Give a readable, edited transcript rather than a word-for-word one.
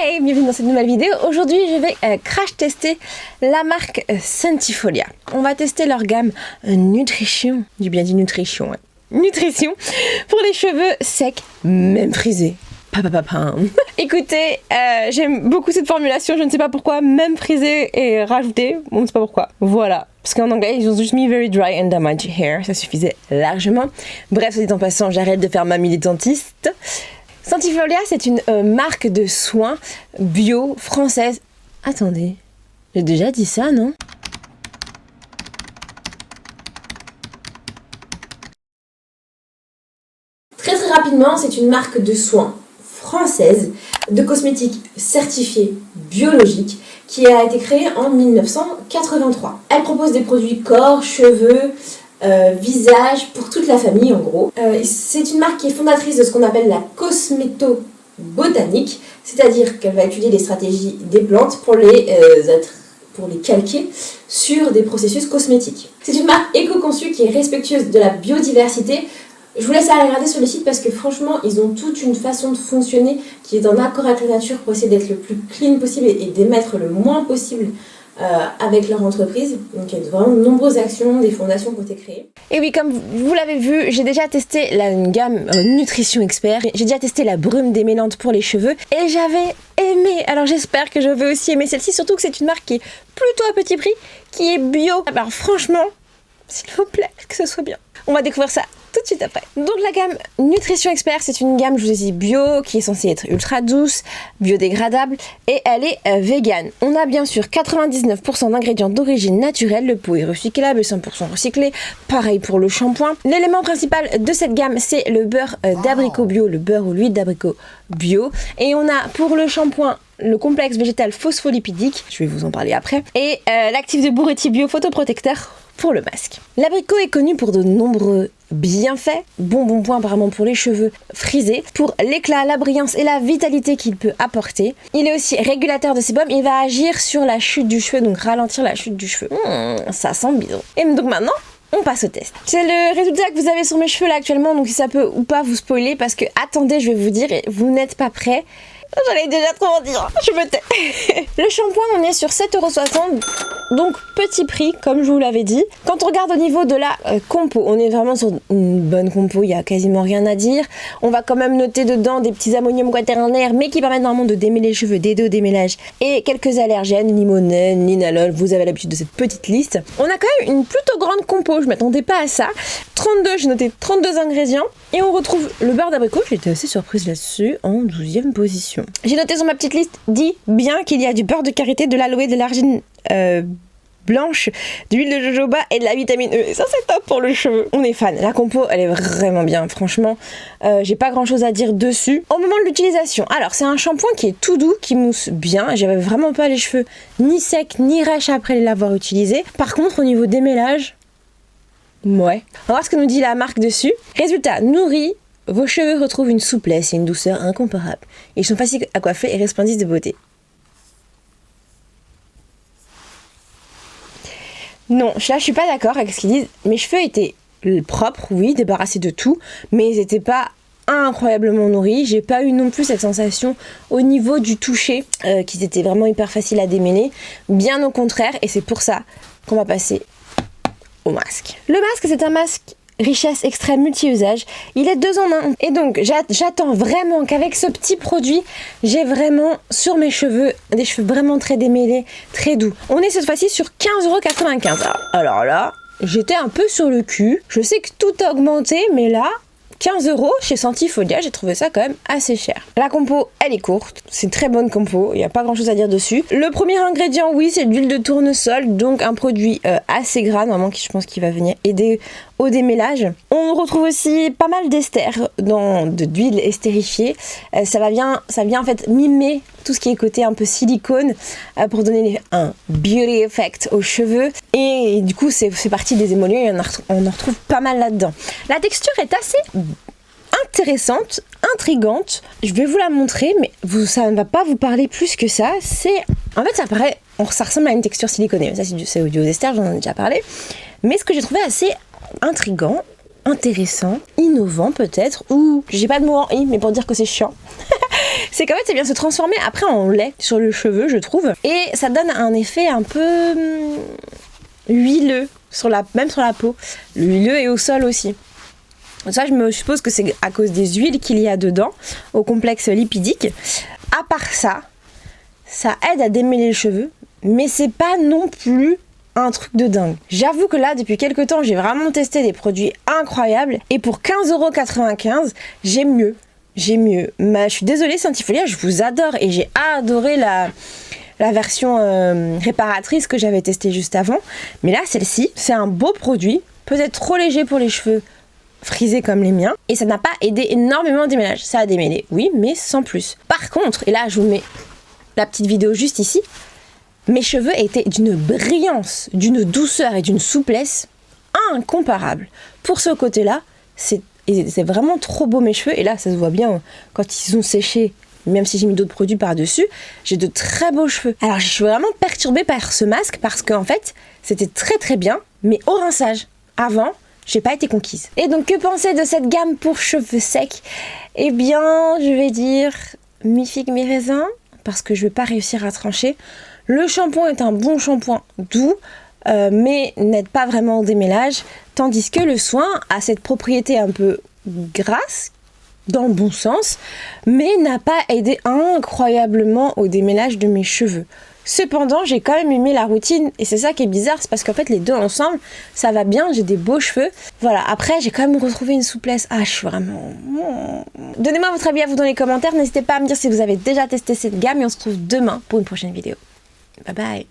Hey, bienvenue dans cette nouvelle vidéo. Aujourd'hui, je vais crash tester la marque Sentifolia. On va tester leur gamme Nutrition. J'ai bien dit Nutrition, ouais. Nutrition pour les cheveux secs, même frisés. Écoutez, j'aime beaucoup cette formulation, je ne sais pas pourquoi, même frisé et rajouté, on ne sait pas pourquoi. Voilà. Parce qu'en anglais, ils ont juste mis very dry and damaged hair, ça suffisait largement. Bref, dit en passant, j'arrête de faire ma militantiste. Sentifolia, c'est une marque de soins bio française. Attendez, j'ai déjà dit ça, non? Très rapidement, c'est une marque de soins française de cosmétiques certifiés biologiques qui a été créée en 1983. Elle propose des produits corps, cheveux, visage pour toute la famille en gros. C'est une marque qui est fondatrice de ce qu'on appelle la cosméto-botanique, c'est-à-dire qu'elle va étudier les stratégies des plantes pour les calquer sur des processus cosmétiques. C'est une marque éco-conçue qui est respectueuse de la biodiversité. Je vous laisse aller regarder sur le site parce que franchement, ils ont toute une façon de fonctionner qui est en accord avec la nature pour essayer d'être le plus clean possible et d'émettre le moins possible avec leur entreprise. Donc il y a vraiment de nombreuses actions, des fondations qui ont été créées. Et oui, comme vous l'avez vu, j'ai déjà testé une gamme Nutrition Expert. J'ai déjà testé la brume démêlante pour les cheveux et j'avais aimé. Alors j'espère que je vais aussi aimer celle-ci, surtout que c'est une marque qui est plutôt à petit prix, qui est bio. Alors franchement, s'il vous plaît, que ce soit bien. On va découvrir ça tout de suite après. Donc la gamme Nutrition Expert, c'est une gamme, je vous ai dit, bio, qui est censée être ultra douce, biodégradable, et elle est vegan. On a bien sûr 99% d'ingrédients d'origine naturelle, le pot est recyclable, 100% recyclé, pareil pour le shampoing. L'élément principal de cette gamme, c'est le beurre d'abricot bio, le beurre ou l'huile d'abricot bio. Et on a pour le shampoing le complexe végétal phospholipidique, je vais vous en parler après, et l'actif de bourretti bio photoprotecteur pour le masque. L'abricot est connu pour de nombreux bienfaits, bon point apparemment pour les cheveux frisés, pour l'éclat, la brillance et la vitalité qu'il peut apporter. Il est aussi régulateur de sébum, il va agir sur la chute du cheveu, donc ralentir la chute du cheveu. Ça sent bien. Et donc maintenant, on passe au test. C'est le résultat que vous avez sur mes cheveux là actuellement, donc si ça peut ou pas vous spoiler, parce que attendez, je vais vous dire, vous n'êtes pas prêts. J'allais déjà trop en dire, je me tais. Le shampoing, on est sur 7,60 €, donc petit prix, comme je vous l'avais dit. Quand on regarde au niveau de la compo, on est vraiment sur une bonne compo, il n'y a quasiment rien à dire. On va quand même noter dedans des petits ammonium quaternaires, mais qui permettent normalement de démêler les cheveux, d'aider au démêlage, et quelques allergènes, limonène, linalol, vous avez l'habitude de cette petite liste. On a quand même une plutôt grande compo, je m'attendais pas à ça. 32, j'ai noté 32 ingrédients, et on retrouve le beurre d'abricot, j'étais assez surprise là-dessus, en 12e position. J'ai noté sur ma petite liste, dit bien qu'il y a du beurre de karité, de l'aloe, de l'argine blanche, de l'huile de jojoba et de la vitamine E. Et ça c'est top pour le cheveu. On est fan. La compo elle est vraiment bien. Franchement, j'ai pas grand chose à dire dessus. Au moment de l'utilisation, alors c'est un shampoing qui est tout doux, qui mousse bien. J'avais vraiment pas les cheveux ni secs ni rêches après l'avoir utilisé. Par contre au niveau démêlage, ouais. On va voir ce que nous dit la marque dessus. Résultat, nourri. Vos cheveux retrouvent une souplesse et une douceur incomparables. Ils sont faciles à coiffer et resplendissent de beauté. Non, là je suis pas d'accord avec ce qu'ils disent. Mes cheveux étaient propres, oui, débarrassés de tout, mais ils n'étaient pas incroyablement nourris. J'ai pas eu non plus cette sensation au niveau du toucher qu'ils étaient vraiment hyper faciles à démêler. Bien au contraire, et c'est pour ça qu'on va passer au masque. Le masque, c'est un masque richesse extrême multi-usage, il est 2 en 1 et donc j'attends vraiment qu'avec ce petit produit j'ai vraiment sur mes cheveux des cheveux vraiment très démêlés, très doux. On est cette fois-ci sur 15,95 €. Alors là j'étais un peu sur le cul, je sais que tout a augmenté mais là 15 € chez Sentifolia, j'ai trouvé ça quand même assez cher. La compo, elle est courte, c'est une très bonne compo, il n'y a pas grand chose à dire dessus. Le premier ingrédient, oui, c'est l'huile de tournesol, donc un produit assez gras, normalement, qui je pense qu'il va venir aider au démêlage. On retrouve aussi pas mal d'esters, d'huile estérifiée. Ça vient en fait mimer tout ce qui est côté un peu silicone pour donner un beauty effect aux cheveux. Et du coup, c'est partie des émollients et on en retrouve pas mal là-dedans. La texture est assez intéressante, intrigante. Je vais vous la montrer, mais ça ne va pas vous parler plus que ça. En fait, ça ressemble à une texture siliconée. Ça, c'est du ester, j'en ai déjà parlé. Mais ce que j'ai trouvé assez intrigant, intéressant, innovant peut-être, ou j'ai pas de mot en i, mais pour dire que c'est chiant. c'est qu'en fait ça vient se transformer après en lait sur le cheveu, je trouve. Et ça donne un effet un peu huileux, même sur la peau. L'huileux et au sol aussi. Ça, je me suppose que c'est à cause des huiles qu'il y a dedans, au complexe lipidique. À part ça, ça aide à démêler les cheveux, mais c'est pas non plus un truc de dingue. J'avoue que là, depuis quelques temps, j'ai vraiment testé des produits incroyables, et pour 15,95 €, j'ai mieux. Je suis désolée Scientifolia, je vous adore, et j'ai adoré la version réparatrice que j'avais testée juste avant. Mais là, celle-ci, c'est un beau produit, peut-être trop léger pour les cheveux frisés comme les miens, et ça n'a pas aidé énormément au démêlage. Ça a démêlé, oui, mais sans plus. Par contre, et là je vous mets la petite vidéo juste ici, mes cheveux étaient d'une brillance, d'une douceur et d'une souplesse incomparable. Pour ce côté-là, c'est vraiment trop beau mes cheveux, et là ça se voit bien quand ils ont séché, même si j'ai mis d'autres produits par-dessus, j'ai de très beaux cheveux. Alors je suis vraiment perturbée par ce masque parce qu'en fait, c'était très très bien, mais au rinçage. Avant, j'ai pas été conquise. Et donc, que penser de cette gamme pour cheveux secs? Eh bien, je vais dire mi-figue, mi-raisin, parce que je vais pas réussir à trancher. Le shampoing est un bon shampoing doux, mais n'aide pas vraiment au démêlage, tandis que le soin a cette propriété un peu grasse, dans le bon sens, mais n'a pas aidé incroyablement au démêlage de mes cheveux. Cependant, j'ai quand même aimé la routine, et c'est ça qui est bizarre, c'est parce qu'en fait les deux ensemble, ça va bien, j'ai des beaux cheveux. Voilà, après j'ai quand même retrouvé une souplesse. Ah, je suis vraiment... Donnez-moi votre avis à vous dans les commentaires, n'hésitez pas à me dire si vous avez déjà testé cette gamme, et on se retrouve demain pour une prochaine vidéo. Bye bye.